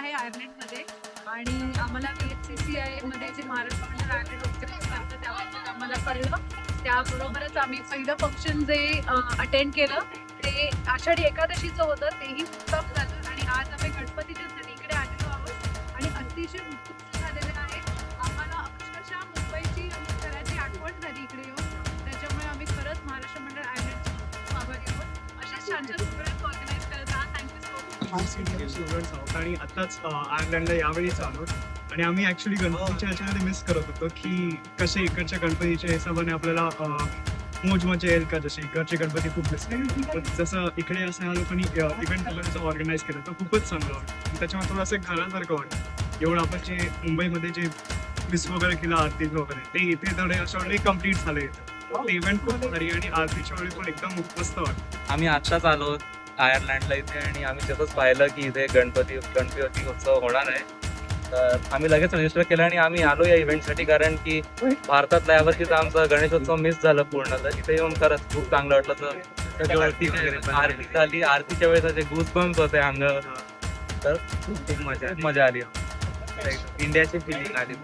आहे आयर्लंडमध्ये आणि आम्हाला VHCCI मध्ये जे महाराष्ट्र मंडळ आयर्लंड ऑब्झर्व करतं त्याबद्दल आम्हाला कळलं. त्याबरोबरच आम्ही पहिलं फंक्शन जे अटेंड केलं ते आषाढी एकादशीचं होतं, तेही उत्तम झालं आणि आज आम्ही गणपतीच्यासाठी इकडे आलेलो आहोत आणि अतिशय उत्सुक झालेलं आहे. आम्हाला अक्षरशः मुंबईची आणि घराची आठवण झाली इकडे येऊन. त्याच्यामुळे आम्ही खरंच महाराष्ट्र मंडळ आयर्लंडचे खूप आभारी आहोत. अशाच छान छान प्रोग्राम्स ऑर्गनाईज करत राहा. Thank you so much. स्टुडंट्स आहोत आणि आताच आयर्लंडला यावेळीच आलो आणि आम्ही ॲक्च्युली गणपतीच्या ह्याच्यामध्ये मिस करत होतो की कसे इकडच्या गणपतीच्या हिशोबाने आपल्याला मोज मजा येईल का, जसे इकडचे गणपती खूप दिसले. पण जसं इकडे असं ह्या लोकांनी इव्हेंट वगैरे ऑर्गनाईज केलं तर खूपच चांगलं वाटतं. त्याच्यामुळे थोडंसं घरासारखं वाटतं. एवढं आपण जे मुंबईमध्ये जे मिस वगैरे केलं आरती वगैरे ते इथे थोडे अशा वेळी कम्प्लीट झाले. ते इव्हेंट खूप भारी आणि आरतीच्या वेळी पण एकदम मस्त वाटतं. आम्ही आत्ताच आलो आयर्लंडला इथे आणि आम्ही तसंच पाहिलं की इथे गणपती उत्सव होणार आहे. तर आम्ही लगेच रजिस्टर केलं आणि आम्ही आलो या इव्हेंटसाठी, कारण की भारतातल्या यावर्षीच आमचा गणेशोत्सव मिस झालं पूर्ण. तर इथे येऊन खरंच खूप चांगलं वाटलं. तर आरती झाली, आरतीच्या वेळेस जे गूज बम्स होते अंगावर, तर खूप मजा आली. इंडियाची फिलिंग आली.